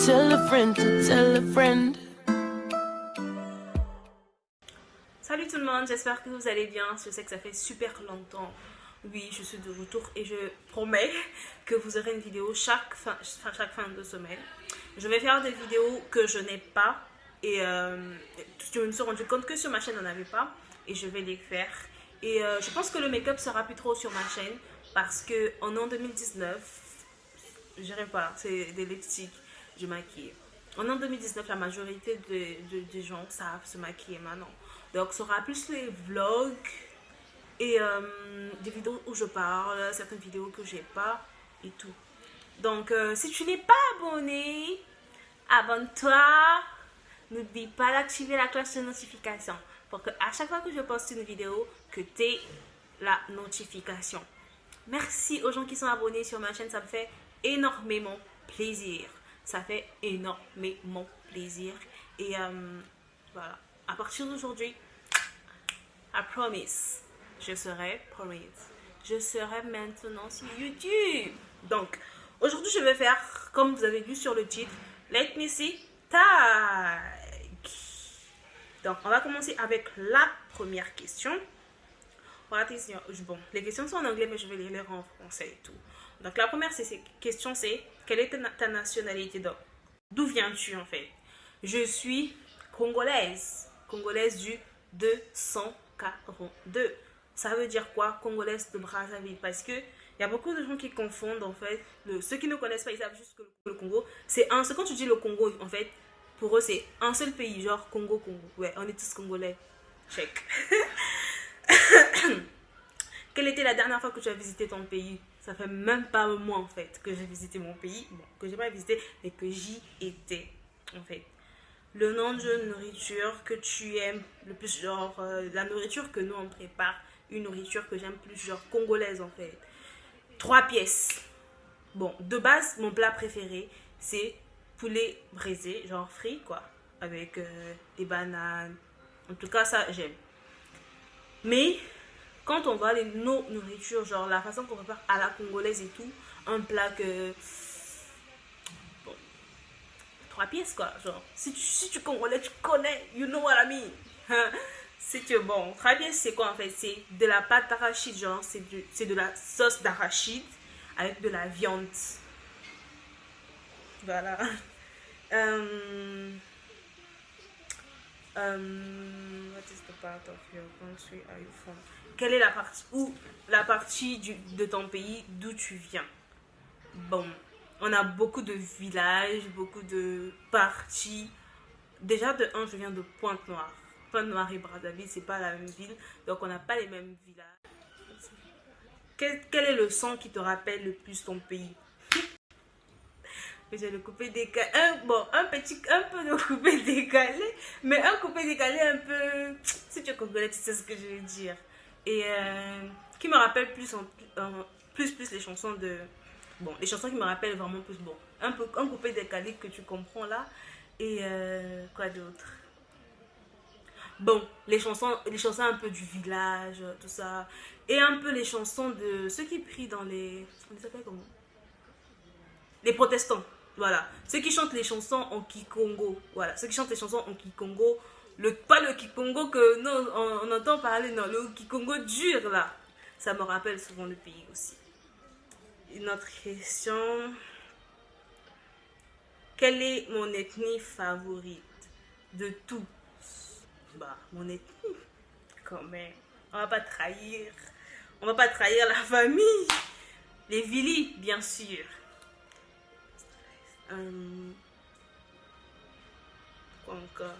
tell a friend to tell a friend. Salut tout le monde, j'espère que vous allez bien. Je sais que ça fait super longtemps. Oui, je suis de retour et je promets que vous aurez une vidéo chaque fin de semaine. Je vais faire des vidéos que je n'ai pas et je me suis rendu compte que sur ma chaîne on n'avait pas et je vais les faire. Et je pense que le make-up sera plus trop sur ma chaîne parce que en an 2019, je dirais pas, c'est des lipsticks, je maquille. En an 2019, la majorité des gens savent se maquiller maintenant. Donc, ce sera plus les vlogs et des vidéos où je parle, certaines vidéos que j'ai pas et tout. Donc, si tu n'es pas abonné, abonne-toi. N'oublie pas d'activer la cloche de notification pour que à chaque fois que je poste une vidéo, que tu aies la notification. Merci aux gens qui sont abonnés sur ma chaîne, ça me fait énormément plaisir. Ça fait énormément plaisir. Et voilà, à partir d'aujourd'hui, I promise, je serai maintenant sur YouTube. Donc, aujourd'hui, je vais faire, comme vous avez vu sur le titre, Let Me See Tag. Donc, on va commencer avec la première question. Bon, les questions sont en anglais, mais je vais les lire en français et tout. Donc, la première question, c'est quelle est ta nationalité? Donc, d'où viens-tu en fait? Je suis congolaise. Congolaise du 242. Ça veut dire quoi? Congolaise de Brazzaville. Parce que il y a beaucoup de gens qui confondent en fait. Ceux qui ne connaissent pas, ils savent juste que le Congo, c'est quand tu dis le Congo, en fait, pour eux, c'est un seul pays, genre Congo. Ouais, on est tous congolais. Check. Quelle était la dernière fois que tu as visité ton pays? Ça fait même pas un mois en fait que j'ai visité mon pays. Bon, que j'ai pas visité, mais que j'y étais en fait. Le nom de nourriture que tu aimes le plus, genre la nourriture que nous on prépare, une nourriture que j'aime plus, genre congolaise en fait. 3 pièces. Bon, de base, mon plat préféré, c'est poulet braisé, genre frit quoi, avec des bananes. En tout cas, ça j'aime. Mais quand on voit nos nourritures, genre la façon qu'on prépare à la congolaise et tout, un plat que... Bon, 3 pièces quoi, genre. Si tu congolais, tu connais, you know what I mean. C'est que bon, 3 pièces c'est quoi en fait? C'est de la pâte d'arachide, genre c'est de la sauce d'arachide avec de la viande. Voilà. What is the part of your country are you from? Quelle est la partie de ton pays d'où tu viens? Bon, on a beaucoup de villages, beaucoup de parties. Déjà de un, je viens de Pointe-Noire. Pointe-Noire et Brazzaville, c'est pas la même ville, donc on n'a pas les mêmes villages. Quel est le son qui te rappelle le plus ton pays? Je vais le couper décalé. Un peu de coupé décalé, mais un coupé décalé un peu. Si tu es congolais, tu sais ce que je veux dire. Et qui me rappelle plus les chansons de. Bon, les chansons qui me rappellent vraiment plus. Bon, un coupé décalé que tu comprends là. Et quoi d'autre? Bon, les chansons un peu du village, tout ça. Et un peu les chansons de ceux qui prient dans les. On les appelle comment? Les protestants. Voilà. Ceux qui chantent les chansons en Kikongo. Voilà. Ceux qui chantent les chansons en Kikongo. Pas le Kikongo que non, on entend parler, non. Le Kikongo dur, là. Ça me rappelle souvent le pays aussi. Une autre question. Quelle est mon ethnie favorite de tous? Bah, mon ethnie. Quand même. On va pas trahir. On va pas trahir la famille. Les Vili, bien sûr. Quoi encore?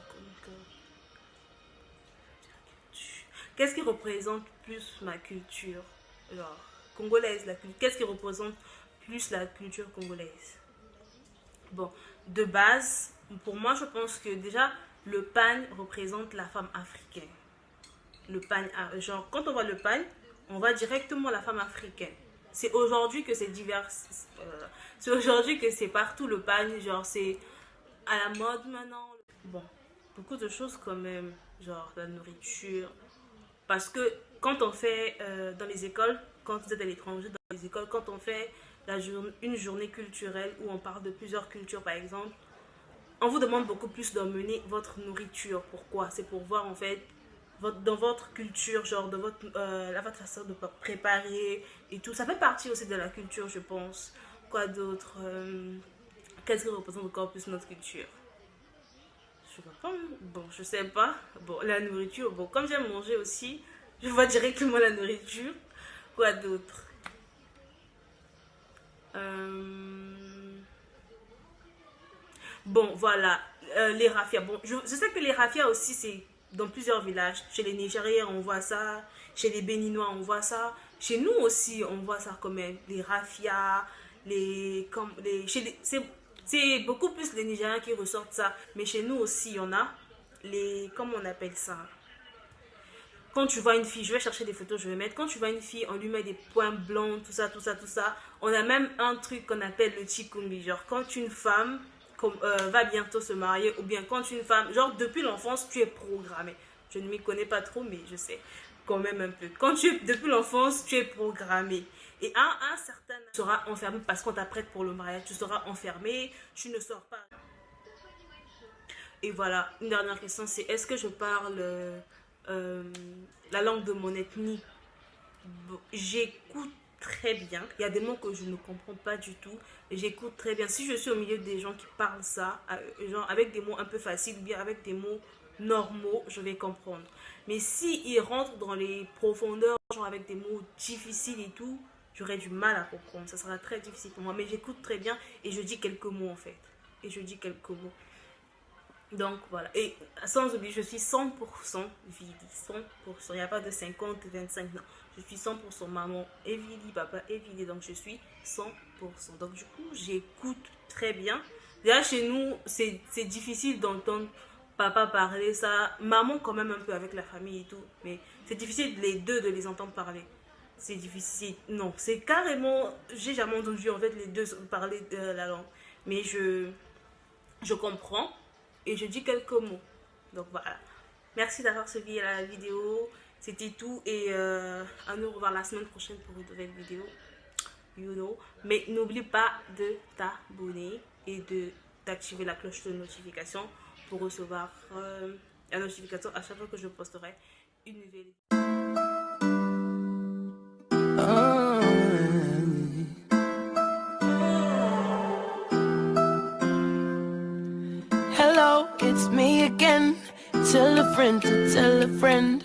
Qu'est-ce qui représente plus ma culture? Genre, congolaise, qu'est-ce qui représente plus la culture congolaise? Bon, de base, pour moi, je pense que déjà, le pagne représente la femme africaine. Le pagne, genre, quand on voit le pagne, on voit directement la femme africaine. C'est aujourd'hui que c'est divers. C'est aujourd'hui que c'est partout le pagne, genre c'est à la mode maintenant. Bon, beaucoup de choses quand même, genre la nourriture. Parce que quand on fait dans les écoles, quand vous êtes à l'étranger, dans les écoles, quand on fait une journée culturelle où on parle de plusieurs cultures par exemple, on vous demande beaucoup plus d'emmener votre nourriture. Pourquoi? C'est pour voir en fait dans votre culture, genre de votre façon de préparer et tout. Ça fait partie aussi de la culture, je pense. Quoi d'autre? Qu'est-ce qui représente encore plus notre culture? Je vois pas. Bon, je sais pas. Bon, la nourriture. Bon, comme j'aime manger aussi, je vois directement la nourriture. Quoi d'autre? Bon, voilà. Les rafias. Bon, je sais que les rafias aussi, c'est dans plusieurs villages. Chez les Nigériens, on voit ça. Chez les Béninois, on voit ça. Chez nous aussi, on voit ça quand même. Les rafias, comme, c'est beaucoup plus les Nigériens qui ressortent ça. Mais chez nous aussi, il y en a comment on appelle ça? Quand tu vois une fille, je vais chercher des photos, je vais mettre. Quand tu vois une fille, on lui met des points blancs, tout ça, tout ça, tout ça. On a même un truc qu'on appelle le chikungi. Genre, quand une femme va bientôt se marier, ou bien quand une femme, genre, depuis l'enfance, tu es programmé. Je ne m'y connais pas trop, mais je sais quand même un peu. Depuis l'enfance, tu es programmé. Et à un certain âge, tu seras enfermé parce qu'on t'apprête pour le mariage. Tu seras enfermé, tu ne sors pas. Et voilà, une dernière question, c'est est-ce que je parle la langue de mon ethnie? Bon, j'écoute très bien. Il y a des mots que je ne comprends pas du tout. J'écoute très bien. Si je suis au milieu des gens qui parlent ça, genre avec des mots un peu faciles ou bien avec des mots normaux, je vais comprendre. Mais si ils rentrent dans les profondeurs, genre avec des mots difficiles et tout, j'aurai du mal à comprendre. Ça sera très difficile pour moi. Mais j'écoute très bien et je dis quelques mots en fait. Et je dis quelques mots. Donc voilà. Et sans oublier, je suis 100% Vili. 100%. Il n'y a pas de 50, 25. Non. Je suis 100% maman et Vili, papa et Vili. Donc je suis 100%. Donc du coup, j'écoute très bien. Déjà chez nous, c'est difficile d'entendre papa parler ça. Maman quand même un peu avec la famille et tout. Mais c'est difficile les deux de les entendre parler. C'est difficile. Non, c'est carrément... J'ai jamais entendu en fait les deux parler de la langue. Mais je comprends et je dis quelques mots. Donc voilà. Merci d'avoir suivi la vidéo. C'était tout et à nous revoir la semaine prochaine pour une nouvelle vidéo. You know. Mais n'oublie pas de t'abonner et d'activer la cloche de notification pour recevoir la notification à chaque fois que je posterai une nouvelle vidéo. Hello, it's me again. Tell a friend to tell a friend.